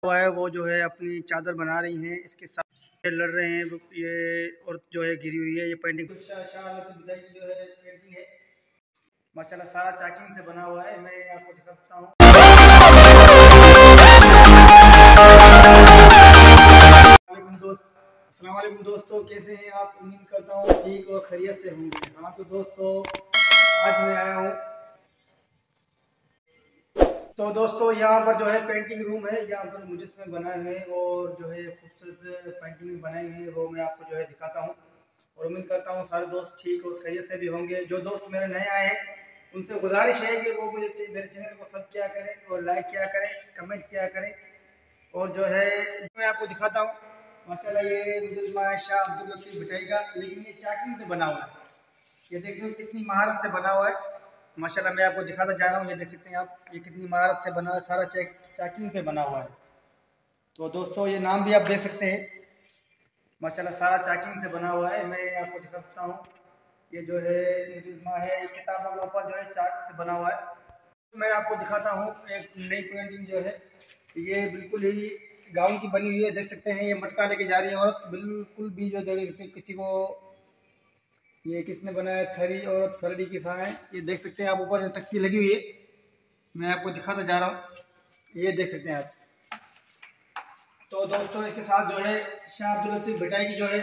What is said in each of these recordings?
हुआ है वो जो है अपनी चादर बना रही हैं, इसके साथ लड़ रहे हैं ये, और जो है गिरी हुई है ये पेंटिंग की जो है पेंटिंग है माशाल्लाह सारा चाकिंग से बना हुआ है। मैं आपको दिखा सकता हूँ। अस्सलाम वालेकुम दोस्तों, कैसे हैं आप? उम्मीद करता हूँ ठीक और खैरियत से होंगे। हाँ तो दोस्तों, आज मैं आया हूँ तो दोस्तों यहाँ पर जो है पेंटिंग रूम है, यहाँ पर मुजस्मे बनाए हुए हैं और जो है खूबसूरत पेंटिंग बनाई हुई है, वो मैं आपको जो है दिखाता हूँ। और उम्मीद करता हूँ सारे दोस्त ठीक और खैरियत से भी होंगे। जो दोस्त मेरे नए आए हैं उनसे गुजारिश है कि वो मुझे मेरे चैनल को सब किया करें और लाइक किया करें, कमेंट किया करें। और जो है मैं आपको दिखाता हूँ माशाल्लाह, ये मुजस्मा शाह अब्दुल लतीफ़ भटाई का, लेकिन ये चाकिंग से बना हुआ है। ये देखिए कितनी महारत से बना हुआ है माशाल्लाह। मैं आपको दिखाता जा रहा हूँ, ये देख सकते हैं आप, ये कितनी महारत से बना हुआ है, सारा चाकिंग पे बना हुआ है। तो दोस्तों ये नाम भी आप देख सकते हैं माशाल्लाह, सारा चाकिंग से बना हुआ है। मैं आपको दिखा सकता हूँ, ये जो है मुजस्मा है, किताबों के ऊपर जो है चाक से बना हुआ है। मैं आपको दिखाता हूँ एक नई पेंटिंग जो है, ये बिल्कुल ही गाँव की बनी हुई है। देख सकते हैं ये मटका लेके जा रही है औरत, बिल्कुल भी जो देख किसी को, ये किसने बनाया, थरी और थरडी की सा है। ये देख सकते हैं आप, ऊपर तख्ती लगी हुई है। मैं आपको दिखाता जा रहा हूँ, ये देख सकते हैं आप। तो दोस्तों इसके साथ जो है शाह अब्दुल लतीफ़ भटाई की जो है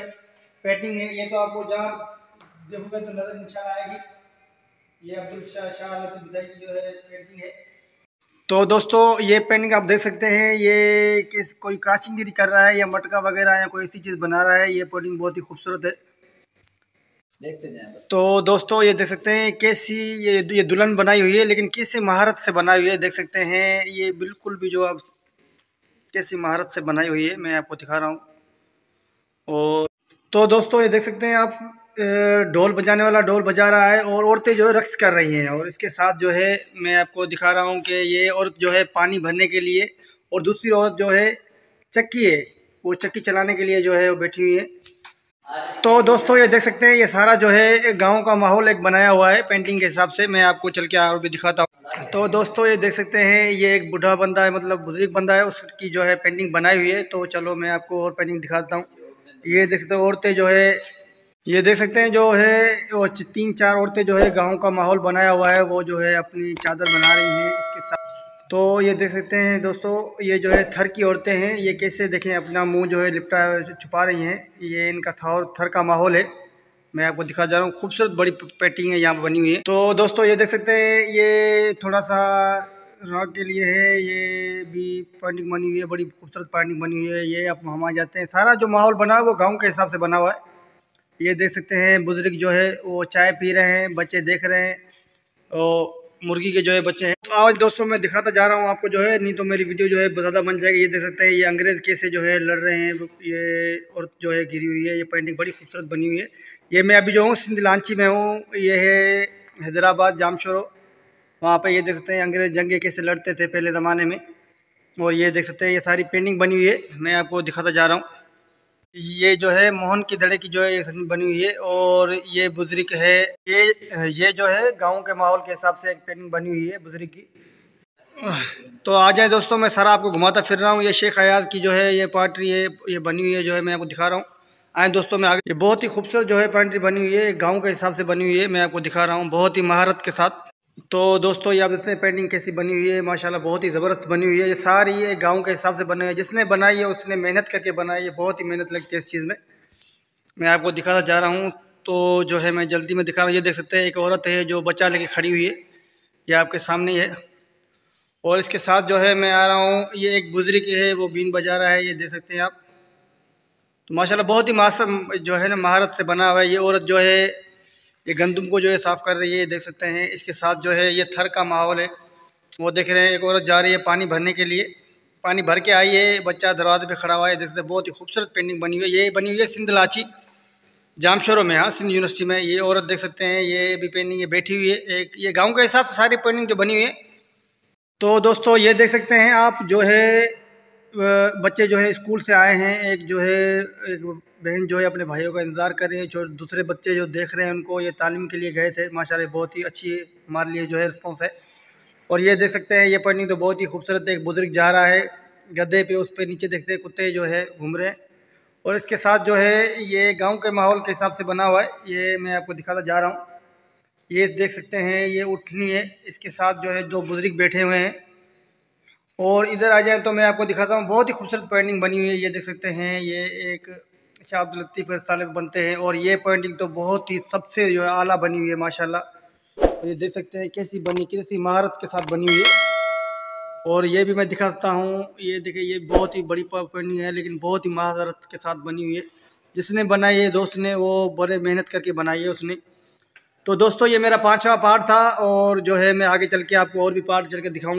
पेंटिंग है, ये तो आपको जहाँ देखोगे तो नजर इंशाल्लाह आएगी। ये अब्दुल शाह लतीफ़ भटाई की जो है पेंटिंग है। तो दोस्तों ये पेंटिंग आप देख सकते हैं, ये किस कोई काशीगिरी कर रहा है या मटका वगैरह या कोई ऐसी चीज़ बना रहा है। ये पेंटिंग बहुत ही खूबसूरत है, देखते जाएं। तो दोस्तों ये देख सकते हैं कैसी ये दुल्हन बनाई हुई है, लेकिन कैसे महारत से बनाई हुई है। देख सकते हैं ये बिल्कुल भी जो आप कैसी महारत से बनाई हुई है, मैं आपको दिखा रहा हूँ। और तो दोस्तों ये देख सकते हैं आप, ढोल बजाने वाला ढोल बजा रहा है और औरतें जो है रक्स कर रही हैं। और इसके साथ जो है मैं आपको दिखा रहा हूँ कि ये औरत जो है पानी भरने के लिए, और दूसरी औरत जो है चक्की है, वो चक्की चलाने के लिए जो है वो बैठी हुई है। तो दोस्तों ये देख सकते हैं, ये सारा जो है गांव का माहौल एक बनाया हुआ है पेंटिंग के हिसाब से। मैं आपको चल के और भी दिखाता हूँ। तो दोस्तों ये देख सकते हैं, ये एक बूढ़ा बंदा है, मतलब बुजुर्ग बंदा है, उसकी जो है पेंटिंग बनाई हुई है। तो चलो मैं आपको और पेंटिंग दिखाता हूँ। ये देख सकते हैं औरतें जो है, ये देख सकते हैं जो है वो 3-4 औरतें जो है गाँव का माहौल बनाया हुआ है, वो जो है अपनी चादर बना रही हैं इसके साथ। तो ये देख सकते हैं दोस्तों, ये जो है थर की औरतें हैं, ये कैसे देखें अपना मुंह जो है लिपटा छुपा रही हैं। ये इनका थर का माहौल है, मैं आपको दिखा जा रहा हूँ। खूबसूरत बड़ी पेंटिंग है यहाँ बनी हुई है। तो दोस्तों ये देख सकते हैं, ये थोड़ा सा राग के लिए है, ये भी पेंटिंग बनी हुई है, बड़ी खूबसूरत पेंटिंग बनी हुई है। ये अब हम आ जाते हैं, सारा जो माहौल बना है वो गाँव के हिसाब से बना हुआ है। ये देख सकते हैं बुजुर्ग जो है वो चाय पी रहे हैं, बच्चे देख रहे हैं, और मुर्गी के जो है बच्चे हैं। तो आज दोस्तों मैं दिखाता जा रहा हूँ आपको जो है, नहीं तो मेरी वीडियो जो है ज़्यादा बन जाएगी। ये देख सकते हैं ये अंग्रेज़ कैसे जो है लड़ रहे हैं, ये औरत जो है गिरी हुई है। ये पेंटिंग बड़ी खूबसूरत बनी हुई है। ये मैं अभी जो हूँ सिंध लांची में हूँ, ये है हैदराबाद जामशोरो, वहाँ पे ये देख सकते हैं अंग्रेज़ जंगे कैसे लड़ते थे पहले ज़माने में। और ये देख सकते हैं ये सारी पेंटिंग बनी हुई है, मैं आपको दिखाता जा रहा हूँ। ये जो है मोहन की दड़े की जो है ये बनी हुई है, और ये बुजुर्ग है, ये जो है गांव के माहौल के हिसाब से एक पेंटिंग बनी हुई है बुजुर्ग की। तो आ जाए दोस्तों, मैं सारा आपको घुमाता फिर रहा हूँ। ये शेख अयाज की जो है ये पोएट्री है, ये बनी हुई है जो है, मैं आपको दिखा रहा हूँ। आए दोस्तों मैं आगे, ये बहुत ही खूबसूरत जो है पोएट्री बनी हुई है, गाँव के हिसाब से बनी हुई है, मैं आपको दिखा रहा हूँ बहुत ही महारत के साथ। तो दोस्तों ये आप देखते हैं पेंटिंग कैसी बनी हुई है, माशाल्लाह बहुत ही ज़बरदस्त बनी हुई है। ये सारी ये गांव के हिसाब से बनी है, जिसने बनाई है उसने मेहनत करके बनाई है, बहुत ही मेहनत लगती है इस चीज़ में। मैं आपको दिखाता जा रहा हूँ, तो जो है मैं जल्दी में दिखा रहा हूँ। ये देख सकते हैं एक औरत है जो बच्चा लेके खड़ी हुई है, ये आपके सामने ही है। और इसके साथ जो है मैं आ रहा हूँ, ये एक बुजुर्ग है वो बीन बजा रहा है, ये देख सकते हैं आप। तो माशाल्लाह बहुत ही मासूम जो है ना महारत से बना हुआ है। ये औरत जो है ये गंदम को जो है साफ़ कर रही है, देख सकते हैं। इसके साथ जो है ये थर का माहौल है, वो देख रहे हैं। एक औरत जा रही है पानी भरने के लिए, पानी भर के आई है, बच्चा दरवाजे पे खड़ा हुआ है, देख सकते हैं। बहुत ही खूबसूरत पेंटिंग बनी हुई है, ये बनी हुई है सिंध लाची जामशोरो में, हाँ सिंध यूनिवर्सिटी में। ये औरत देख सकते हैं, ये भी पेंटिंग ये बैठी हुई है, एक ये गांव के हिसाब से सारी पेंटिंग जो बनी हुई है। तो दोस्तों ये देख सकते हैं आप जो है बच्चे जो है स्कूल से आए हैं, एक जो है एक बहन जो है अपने भाइयों का इंतज़ार कर रही है, जो दूसरे बच्चे जो देख रहे हैं उनको, ये तालीम के लिए गए थे। माशाल्लाह बहुत ही अच्छी हमारे लिए जो है रिस्पॉन्स है। और ये देख सकते हैं ये पेंटिंग तो बहुत ही खूबसूरत है, एक बुजुर्ग जा रहा है गद्दे पे, उस पे नीचे देखते हैं कुत्ते जो है घूम रहे हैं। और इसके साथ जो है ये गांव के माहौल के हिसाब से बना हुआ है, ये मैं आपको दिखाता जा रहा हूँ। ये देख सकते हैं, ये उठनी है, इसके साथ जो है दो बुजुर्ग बैठे हुए हैं। और इधर आ जाए तो मैं आपको दिखाता हूँ, बहुत ही खूबसूरत पेंटिंग बनी हुई है। ये देख सकते हैं, ये एक शाह अब्दुल लतीफ़ साले बनते हैं, और ये पेंटिंग तो बहुत ही सबसे जो है आला बनी हुई है माशाल्लाह। और ये देख सकते हैं कैसी बनी, कैसी महारत के साथ बनी हुई है। और ये भी मैं दिखाता हूँ, ये देखिए, ये बहुत ही बड़ी पेंटिंग है, लेकिन बहुत ही महारत के साथ बनी हुई है। जिसने बनाई है दोस्त ने, वो बड़े मेहनत करके बनाई है उसने। तो दोस्तों, ये मेरा 5वां पार्ट था, और जो है मैं आगे चल के आपको और भी पार्ट चल के दिखाऊंगा।